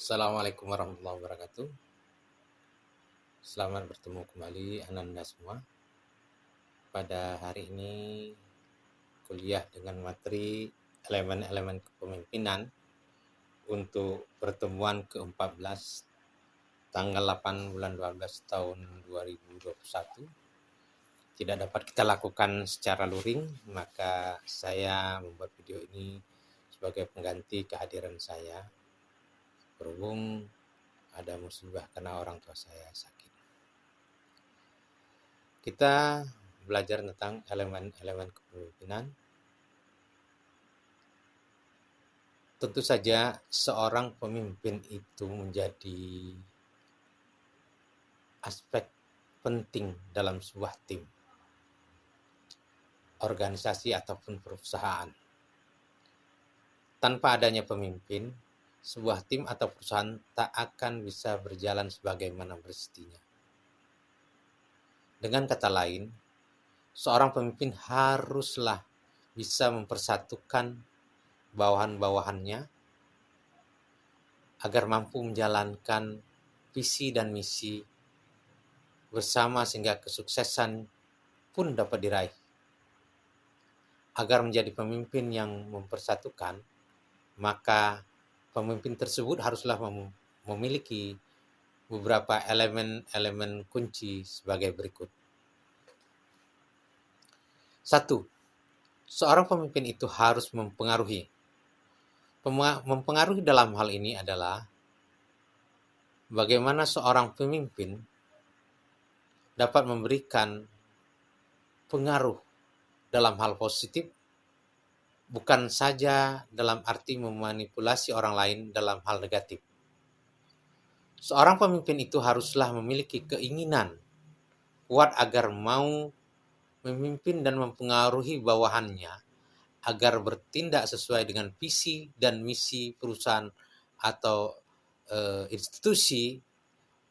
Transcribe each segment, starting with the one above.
Assalamualaikum warahmatullahi wabarakatuh. Selamat bertemu kembali Ananda semua. Pada hari ini kuliah dengan materi elemen-elemen kepemimpinan untuk pertemuan ke-14 tanggal 8 bulan 12 tahun 2021. Tidak dapat kita lakukan secara luring, maka saya membuat video ini sebagai pengganti kehadiran saya. Berhubung ada musibah karena orang tua saya sakit. Kita belajar tentang elemen-elemen kepemimpinan. Tentu saja seorang pemimpin itu menjadi aspek penting dalam sebuah tim, organisasi ataupun perusahaan. Tanpa adanya pemimpin, sebuah tim atau perusahaan tak akan bisa berjalan sebagaimana mestinya. Dengan kata lain, seorang pemimpin haruslah bisa mempersatukan bawahan-bawahannya agar mampu menjalankan visi dan misi bersama sehingga kesuksesan pun dapat diraih. Agar menjadi pemimpin yang mempersatukan, maka pemimpin tersebut haruslah memiliki beberapa elemen kunci sebagai berikut. 1. Seorang pemimpin itu harus mempengaruhi. Mempengaruhi dalam hal ini adalah bagaimana seorang pemimpin dapat memberikan pengaruh dalam hal positif, bukan saja dalam arti memanipulasi orang lain dalam hal negatif. Seorang pemimpin itu haruslah memiliki keinginan kuat agar mau memimpin dan mempengaruhi bawahannya agar bertindak sesuai dengan visi dan misi perusahaan atau institusi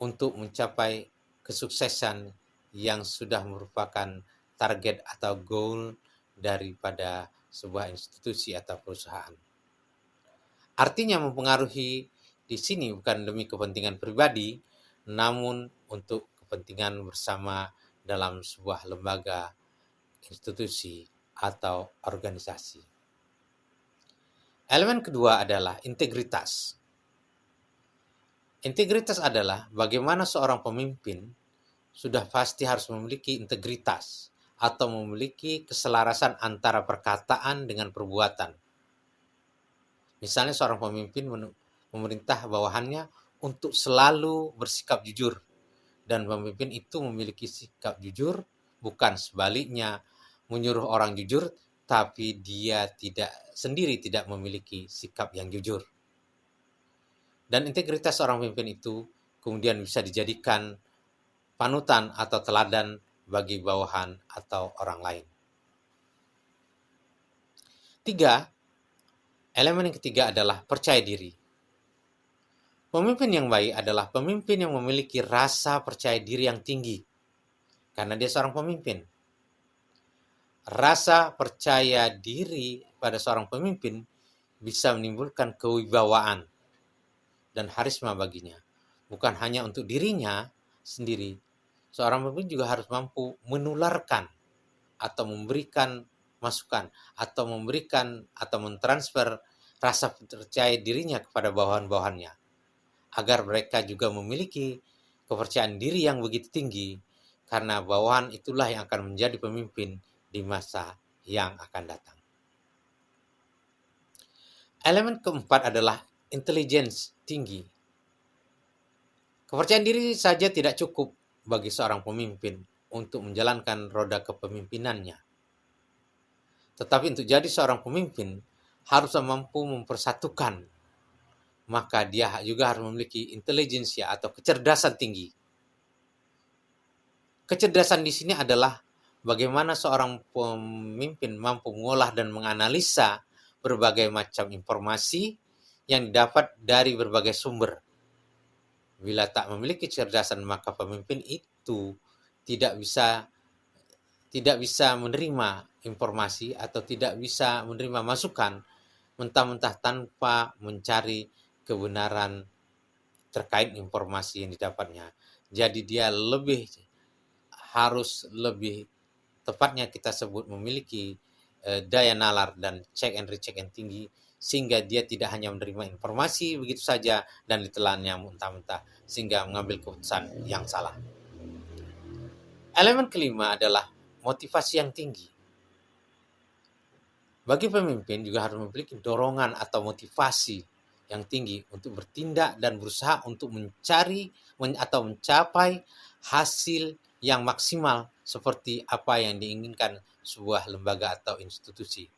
untuk mencapai kesuksesan yang sudah merupakan target atau goal daripada sebuah institusi atau perusahaan. Artinya mempengaruhi di sini bukan demi kepentingan pribadi, namun untuk kepentingan bersama dalam sebuah lembaga, institusi, atau organisasi. Elemen kedua adalah integritas. Integritas adalah bagaimana seorang pemimpin sudah pasti harus memiliki integritas atau memiliki keselarasan antara perkataan dengan perbuatan. Misalnya seorang pemimpin memerintah bawahannya untuk selalu bersikap jujur, dan pemimpin itu memiliki sikap jujur, bukan sebaliknya menyuruh orang jujur tapi dia tidak memiliki sikap yang jujur. Dan integritas seorang pemimpin itu kemudian bisa dijadikan panutan atau teladan bagi bawahan atau orang lain. 3. Elemen yang ketiga adalah percaya diri. Pemimpin yang baik adalah pemimpin yang memiliki rasa percaya diri yang tinggi, karena dia seorang pemimpin. Rasa percaya diri pada seorang pemimpin bisa menimbulkan kewibawaan dan harisma baginya. Bukan hanya untuk dirinya sendiri, seorang pemimpin juga harus mampu menularkan atau memberikan masukan atau memberikan atau mentransfer rasa percaya dirinya kepada bawahan-bawahannya agar mereka juga memiliki kepercayaan diri yang begitu tinggi, karena bawahan itulah yang akan menjadi pemimpin di masa yang akan datang. Elemen keempat adalah intelijensi tinggi. Kepercayaan diri saja tidak cukup bagi seorang pemimpin untuk menjalankan roda kepemimpinannya. Tetapi untuk jadi seorang pemimpin harus mampu mempersatukan, maka dia juga harus memiliki intelijensi atau kecerdasan tinggi. Kecerdasan di sini adalah bagaimana seorang pemimpin mampu mengolah dan menganalisa berbagai macam informasi yang didapat dari berbagai sumber. Bila tak memiliki kecerdasan, maka pemimpin itu tidak bisa menerima informasi atau tidak bisa menerima masukan mentah-mentah tanpa mencari kebenaran terkait informasi yang didapatnya. Jadi dia harus lebih tepatnya kita sebut memiliki daya nalar dan check and recheck yang tinggi, sehingga dia tidak hanya menerima informasi begitu saja dan ditelannya mentah-mentah sehingga mengambil keputusan yang salah. Elemen kelima adalah motivasi yang tinggi. Bagi pemimpin juga harus memiliki dorongan atau motivasi yang tinggi untuk bertindak dan berusaha untuk mencari atau mencapai hasil yang maksimal seperti apa yang diinginkan sebuah lembaga atau institusi.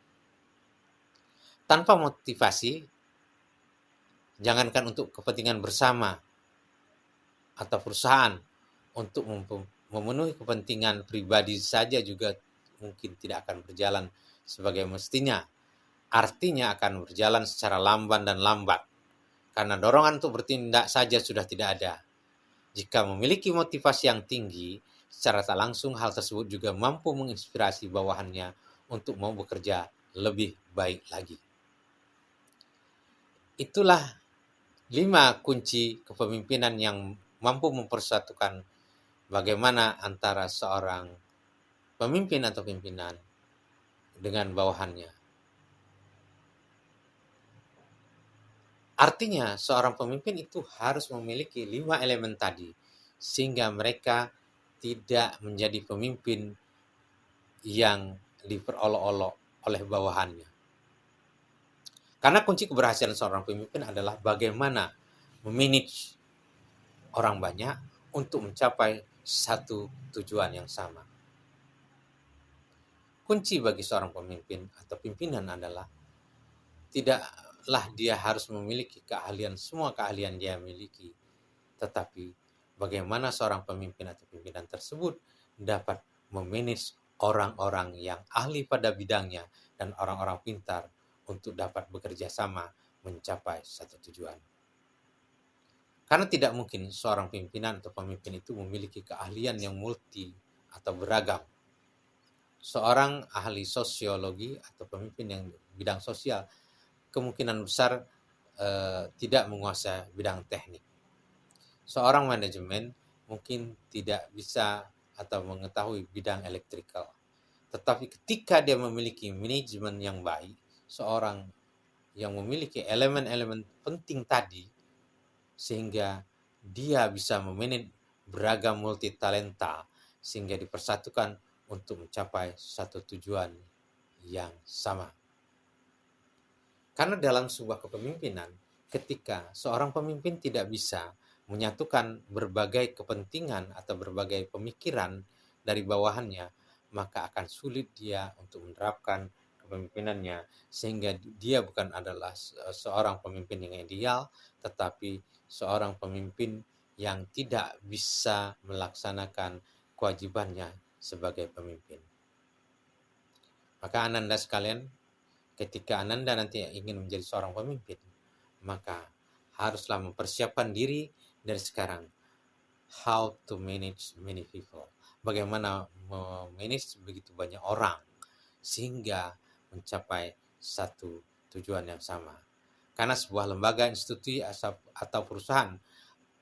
Tanpa motivasi, jangankan untuk kepentingan bersama atau perusahaan, untuk memenuhi kepentingan pribadi saja juga mungkin tidak akan berjalan sebagai mestinya. Artinya akan berjalan secara lamban dan lambat, karena dorongan untuk bertindak saja sudah tidak ada. Jika memiliki motivasi yang tinggi, secara tak langsung hal tersebut juga mampu menginspirasi bawahannya untuk mau bekerja lebih baik lagi. Itulah 5 kunci kepemimpinan yang mampu mempersatukan bagaimana antara seorang pemimpin atau pimpinan dengan bawahannya. Artinya, seorang pemimpin itu harus memiliki 5 elemen tadi, sehingga mereka tidak menjadi pemimpin yang diperolok-olok oleh bawahannya. Karena kunci keberhasilan seorang pemimpin adalah bagaimana memanage orang banyak untuk mencapai satu tujuan yang sama. Kunci bagi seorang pemimpin atau pimpinan adalah tidaklah dia harus memiliki semua keahlian dia miliki, tetapi bagaimana seorang pemimpin atau pimpinan tersebut dapat memanage orang-orang yang ahli pada bidangnya dan orang-orang pintar untuk dapat bekerja sama mencapai satu tujuan. Karena tidak mungkin seorang pimpinan atau pemimpin itu memiliki keahlian yang multi atau beragam. Seorang ahli sosiologi atau pemimpin yang bidang sosial kemungkinan besar tidak menguasai bidang teknik. Seorang manajemen mungkin tidak bisa atau mengetahui bidang elektrikal. Tetapi ketika dia memiliki manajemen yang baik, seorang yang memiliki elemen-elemen penting tadi, sehingga dia bisa memanage beragam multi talenta, sehingga dipersatukan untuk mencapai satu tujuan yang sama. Karena dalam sebuah kepemimpinan, ketika seorang pemimpin tidak bisa menyatukan berbagai kepentingan atau berbagai pemikiran dari bawahannya, maka akan sulit dia untuk menerapkan kepemimpinannya, sehingga dia bukan adalah seorang pemimpin yang ideal, tetapi seorang pemimpin yang tidak bisa melaksanakan kewajibannya sebagai pemimpin. Maka Ananda sekalian, ketika Ananda nanti ingin menjadi seorang pemimpin, maka haruslah mempersiapkan diri dari sekarang. How to manage many people. Bagaimana memanage begitu banyak orang sehingga mencapai satu tujuan yang sama. Karena sebuah lembaga, institusi atau perusahaan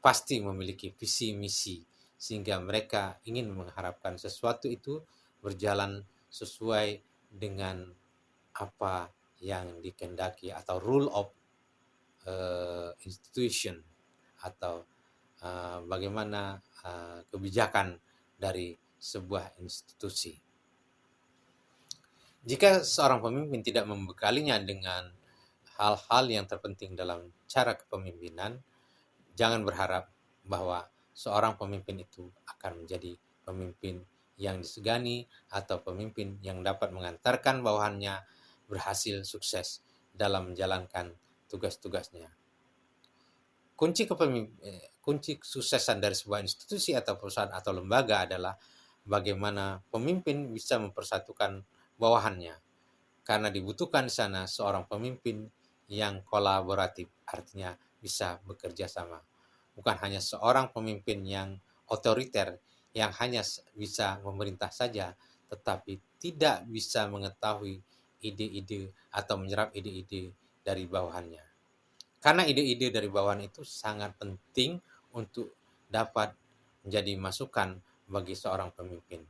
pasti memiliki visi misi, sehingga mereka ingin mengharapkan sesuatu itu berjalan sesuai dengan apa yang dikehendaki atau rule of institution atau bagaimana kebijakan dari sebuah institusi. Jika seorang pemimpin tidak membekalinya dengan hal-hal yang terpenting dalam cara kepemimpinan, jangan berharap bahwa seorang pemimpin itu akan menjadi pemimpin yang disegani atau pemimpin yang dapat mengantarkan bawahannya berhasil sukses dalam menjalankan tugas-tugasnya. Kunci kesuksesan dari sebuah institusi atau perusahaan atau lembaga adalah bagaimana pemimpin bisa mempersatukan bawahannya. Karena dibutuhkan di sana seorang pemimpin yang kolaboratif, artinya bisa bekerja sama. Bukan hanya seorang pemimpin yang otoriter, yang hanya bisa memerintah saja, tetapi tidak bisa mengetahui ide-ide atau menyerap ide-ide dari bawahannya. Karena ide-ide dari bawahan itu sangat penting untuk dapat menjadi masukan bagi seorang pemimpin.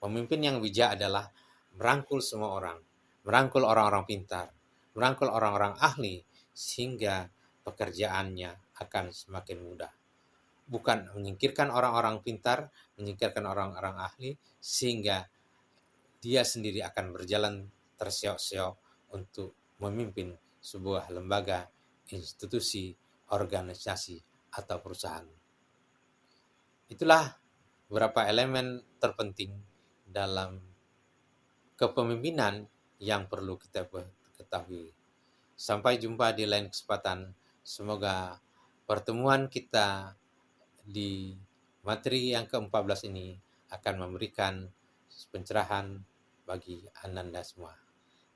Pemimpin yang bijak adalah merangkul semua orang, merangkul orang-orang pintar, merangkul orang-orang ahli, sehingga pekerjaannya akan semakin mudah. Bukan menyingkirkan orang-orang pintar, menyingkirkan orang-orang ahli, sehingga dia sendiri akan berjalan terseok-seok untuk memimpin sebuah lembaga, institusi, organisasi, atau perusahaan. Itulah beberapa elemen terpenting dalam kepemimpinan yang perlu kita ketahui. Sampai jumpa di lain kesempatan. Semoga pertemuan kita di materi yang ke-14 ini akan memberikan pencerahan bagi Ananda semua.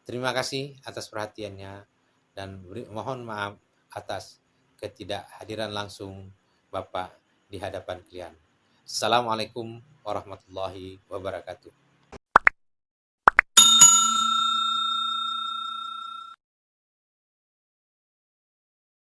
Terima kasih atas perhatiannya dan mohon maaf atas ketidakhadiran langsung Bapak di hadapan kalian. Assalamualaikum warahmatullahi wabarakatuh.